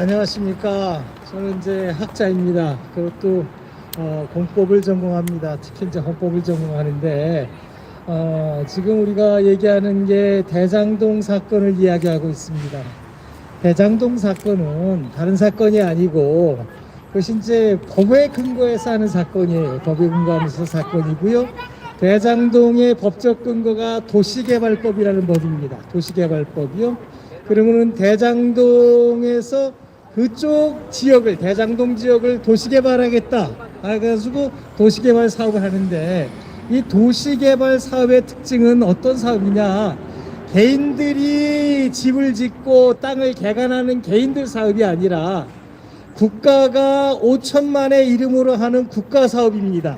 안녕하십니까. 저는 이제 학자입니다. 그것도 공법을 전공합니다. 특히 이제 헌법을 전공하는데 지금 우리가 얘기하는 게 대장동 사건을 이야기하고 있습니다. 대장동 사건은 다른 사건이 아니고 그것이 이제 법에 근거해서 하는 사건이에요. 법에 근거하면서 사건이고요. 대장동의 법적 근거가 도시개발법이라는 법입니다. 도시개발법이요. 그러면은 대장동에서 그쪽 지역을, 대장동 지역을 도시개발하겠다 해가지고 도시개발 사업을 하는데, 이 도시개발 사업의 특징은 어떤 사업이냐, 개인들이 집을 짓고 땅을 개간하는 개인들 사업이 아니라 국가가 5천만의 이름으로 하는 국가 사업입니다.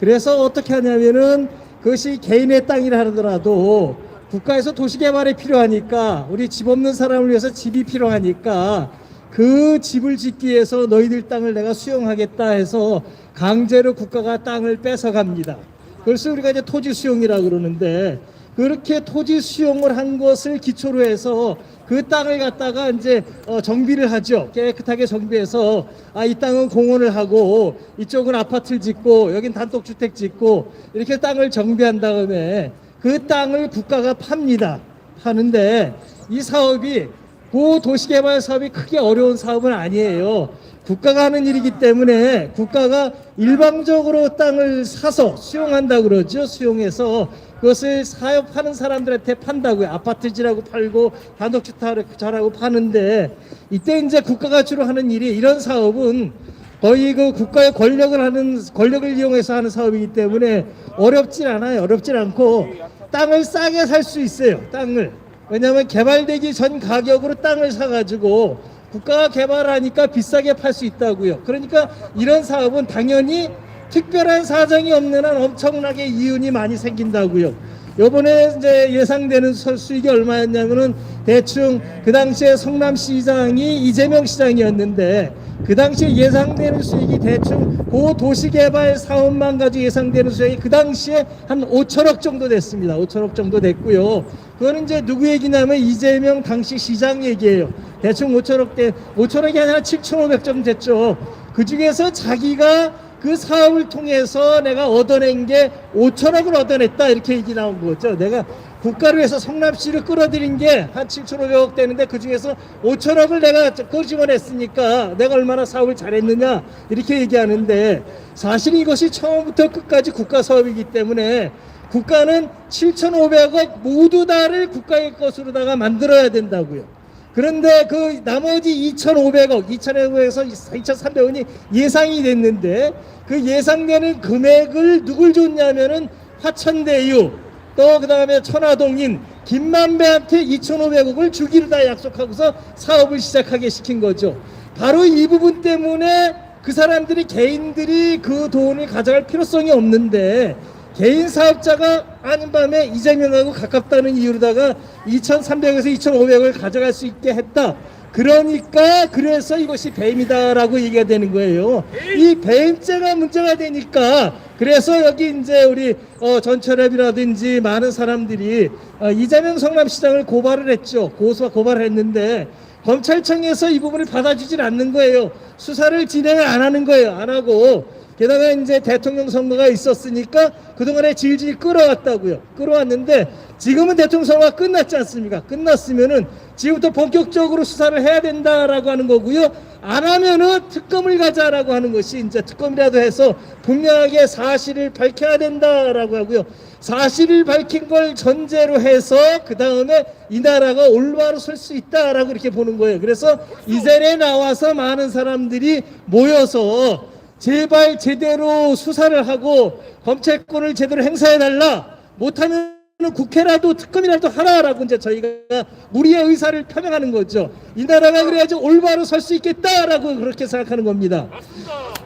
그래서 어떻게 하냐면은 그것이 개인의 땅이라 하더라도 국가에서 도시개발이 필요하니까, 우리 집 없는 사람을 위해서 집이 필요하니까 그 집을 짓기 위해서 너희들 땅을 내가 수용하겠다 해서 강제로 국가가 땅을 뺏어갑니다. 그래서 우리가 이제 토지 수용이라고 그러는데, 그렇게 토지 수용을 한 것을 기초로 해서 그 땅을 갖다가 이제 정비를 하죠. 깨끗하게 정비해서 이 땅은 공원을 하고 이쪽은 아파트를 짓고 여긴 단독주택 짓고 이렇게 땅을 정비한 다음에 그 땅을 국가가 팝니다. 파는데 이 사업이 그 도시개발 사업이 크게 어려운 사업은 아니에요. 국가가 하는 일이기 때문에 국가가 일방적으로 땅을 사서 수용한다고 그러죠. 수용해서 그것을 사업하는 사람들한테 판다고요. 아파트지라고 팔고 단독주택자라고 파는데, 이때 이제 국가가 주로 하는 일이, 이런 사업은 거의 그 국가의 권력을 이용해서 하는 사업이기 때문에 어렵진 않아요. 어렵진 않고 땅을 싸게 살 수 있어요. 땅을. 왜냐하면 개발되기 전 가격으로 땅을 사가지고 국가가 개발하니까 비싸게 팔 수 있다고요. 그러니까 이런 사업은 당연히 특별한 사정이 없는 한 엄청나게 이윤이 많이 생긴다고요. 요번에 이제 예상되는 수익이 얼마였냐면은 대충 그 당시에 성남시장이 이재명 시장이었는데, 그 당시에 예상되는 수익이 대충 그 도시개발 사업만 가지고 예상되는 수익이 그 당시에 한 5천억 정도 됐습니다. 5천억 정도 됐고요. 그거는 이제 누구 얘기냐면 이재명 당시 시장 얘기예요. 대충 5천억이 아니라 7,500 정도 됐죠. 그 중에서 자기가 그 사업을 통해서 내가 얻어낸 게 5천억을 얻어냈다, 이렇게 얘기 나온 거죠. 내가 국가를 위해서 성남시를 끌어들인 게 한 7,500억 되는데 그 중에서 5천억을 내가 끄집어냈으니까 내가 얼마나 사업을 잘했느냐, 이렇게 얘기하는데, 사실 이것이 처음부터 끝까지 국가 사업이기 때문에 국가는 7,500억 모두 다를 국가의 것으로다가 만들어야 된다고요. 그런데 그 나머지 2,500에서 2,300원이 예상이 됐는데, 그 예상되는 금액을 누굴 줬냐면은 화천대유, 또 그 다음에 천화동인 김만배한테 2,500억을 주기로 다 약속하고서 사업을 시작하게 시킨 거죠. 바로 이 부분 때문에 그 사람들이, 개인들이 그 돈을 가져갈 필요성이 없는데, 개인 사업자가 아는 밤에 이재명하고 가깝다는 이유로다가 2,300에서 2,500을 가져갈 수 있게 했다. 그러니까 그래서 이것이 배임이다라고 얘기가 되는 거예요. 이 배임죄가 문제가 되니까, 그래서 여기 이제 우리 전철협이라든지 많은 사람들이 이재명 성남시장을 고발을 했죠. 고발을 했는데 검찰청에서 이 부분을 받아주질 않는 거예요. 수사를 진행을 안 하는 거예요. 안 하고, 게다가 이제 대통령 선거가 있었으니까 그동안에 질질 끌어왔다고요. 끌어왔는데 지금은 대통령 선거가 끝났지 않습니까? 끝났으면은 지금부터 본격적으로 수사를 해야 된다라고 하는 거고요. 안 하면은 특검을 가자라고 하는 것이, 이제 특검이라도 해서 분명하게 사실을 밝혀야 된다라고 하고요. 사실을 밝힌 걸 전제로 해서 그 다음에 이 나라가 올바로 설 수 있다라고 이렇게 보는 거예요. 그래서 이 자리에 나와서 많은 사람들이 모여서 제발 제대로 수사를 하고 검찰권을 제대로 행사해달라, 못하면 국회라도 특검이라도 하라라고 이제 저희가 우리의 의사를 표명하는 거죠. 이 나라가 그래야지 올바로 설 수 있겠다라고 그렇게 생각하는 겁니다.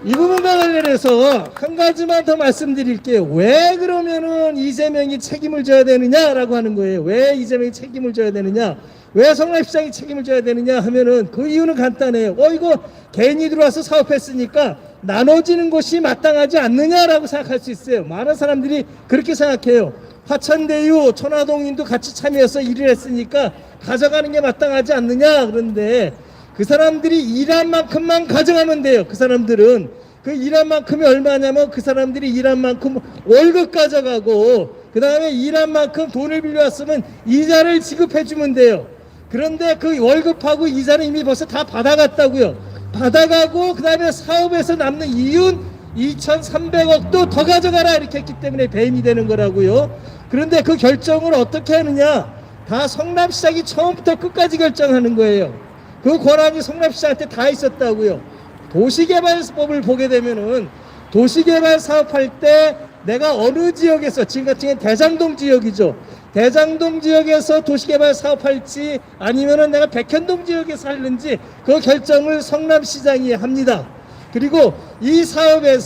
이 부분과 관련해서 한 가지만 더 말씀드릴게요. 왜 그러면은 이재명이 책임을 져야 되느냐라고 하는 거예요. 왜 이재명이 책임을 져야 되느냐, 왜 성남시장이 책임을 져야 되느냐 하면은 그 이유는 간단해요. 이거 개인이 들어와서 사업했으니까 나눠지는 것이 마땅하지 않느냐라고 생각할 수 있어요. 많은 사람들이 그렇게 생각해요. 화천대유, 천화동인도 같이 참여해서 일을 했으니까 가져가는 게 마땅하지 않느냐. 그런데 그 사람들이 일한 만큼만 가져가면 돼요. 그 사람들은 그 일한 만큼이 얼마냐면 그 사람들이 일한 만큼 월급 가져가고 그 다음에 일한 만큼 돈을 빌려왔으면 이자를 지급해 주면 돼요. 그런데 그 월급하고 이자는 이미 벌써 다 받아갔다고요. 받아가고 그 다음에 사업에서 남는 이윤 2,300억도 더 가져가라 이렇게 했기 때문에 배임이 되는 거라고요. 그런데 그 결정을 어떻게 하느냐, 다 성남시장이 처음부터 끝까지 결정하는 거예요. 그 권한이 성남시장한테 다 있었다고요. 도시개발법을 보게 되면은 도시개발 사업할 때 내가 어느 지역에서, 지금 같은 경우는 대장동 지역이죠. 대장동 지역에서 도시개발 사업할지 아니면은 내가 백현동 지역에서 하는지 그 결정을 성남시장이 합니다. 그리고 이 사업의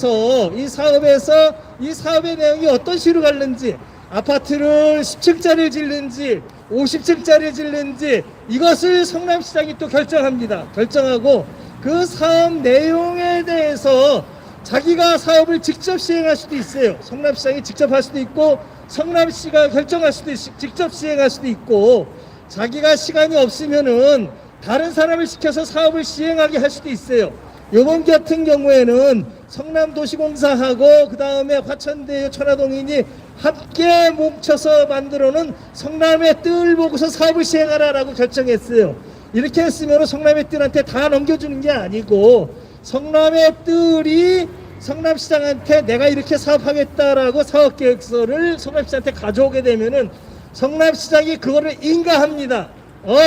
내용이 어떤 식으로 갈는지, 아파트를 10층짜리를 짓는지 50층짜리를 짓는지 이것을 성남시장이 또 결정합니다. 결정하고 그 사업 내용에 대해서 자기가 사업을 직접 시행할 수도 있어요. 성남시장이 직접 할 수도 있고 성남시가 결정할 수도 있고 직접 시행할 수도 있고, 자기가 시간이 없으면은 다른 사람을 시켜서 사업을 시행하게 할 수도 있어요. 이번 같은 경우에는 성남도시공사하고 그 다음에 화천대유 천화동인이 함께 뭉쳐서 만들어놓은 성남의 뜰 보고서 사업을 시행하라라고 결정했어요. 이렇게 했으면 성남의 뜰한테 다 넘겨주는 게 아니고 성남의 뜰이 성남시장한테 내가 이렇게 사업하겠다라고 사업계획서를 성남시장한테 가져오게 되면은 성남시장이 그거를 인가합니다.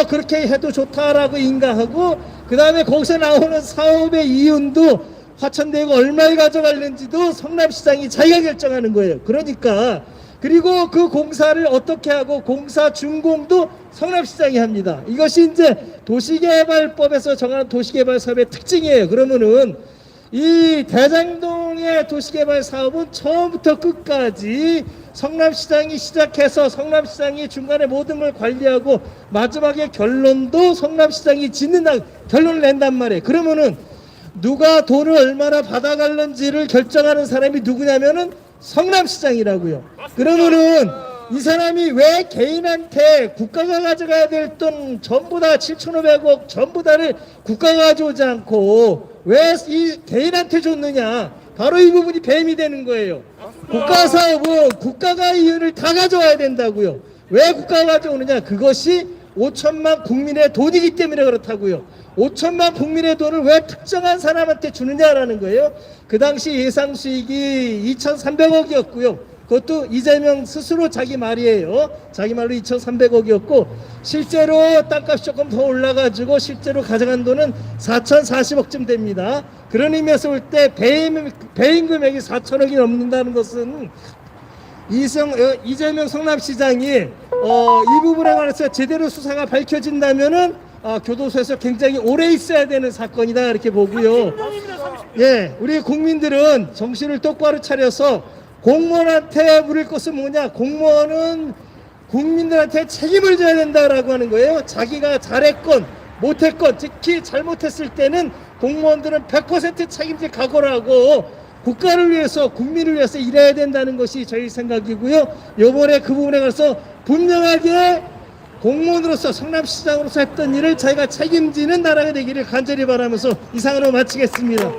그렇게 해도 좋다라고 인가하고, 그 다음에 거기서 나오는 사업의 이윤도 화천대유가 얼마를 가져갈는지도 성남시장이 자기가 결정하는 거예요. 그러니까 그리고 그 공사를 어떻게 하고 공사 준공도 성남시장이 합니다. 이것이 이제 도시개발법에서 정하는 도시개발 사업의 특징이에요. 그러면은 이 대장동의 도시개발 사업은 처음부터 끝까지 성남시장이 시작해서 성남시장이 중간에 모든 걸 관리하고 마지막에 결론도 성남시장이 짓는다, 결론을 낸단 말이에요. 그러면은 누가 돈을 얼마나 받아갈는지를 결정하는 사람이 누구냐면은 성남시장이라고요. 그러면은 이 사람이 왜 개인한테 국가가 가져가야 될 돈 전부 다 7,500억 전부 다를 국가가 가져오지 않고 왜 이 개인한테 줬느냐, 바로 이 부분이 배임이 되는 거예요. 국가 사업은 국가가 이윤을 다 가져와야 된다고요. 왜 국가가 가져오느냐, 그것이 5천만 국민의 돈이기 때문에 그렇다고요. 5천만 국민의 돈을 왜 특정한 사람한테 주느냐라는 거예요. 그 당시 예상 수익이 2,300억이었고요. 그것도 이재명 스스로 자기 말이에요. 자기 말로 2,300억이었고 실제로 땅값이 조금 더 올라가지고 실제로 가져간 돈은 4,040억쯤 됩니다. 그런 의미에서 볼 때 배임 금액이 4천억이 넘는다는 것은 이재명 성남시장이 이 부분에 관해서 제대로 수사가 밝혀진다면은 교도소에서 굉장히 오래 있어야 되는 사건이다 이렇게 보고요. 예, 우리 국민들은 정신을 똑바로 차려서 공무원한테 물을 것은 뭐냐, 공무원은 국민들한테 책임을 져야 된다라고 하는 거예요. 자기가 잘했건 못했건, 특히 잘못했을 때는 공무원들은 100% 책임질 각오를 하고 국가를 위해서 국민을 위해서 일해야 된다는 것이 저희 생각이고요. 요번에 그 부분에 관해서 분명하게 공무원으로서 성남시장으로서 했던 일을 자기가 책임지는 나라가 되기를 간절히 바라면서 이상으로 마치겠습니다.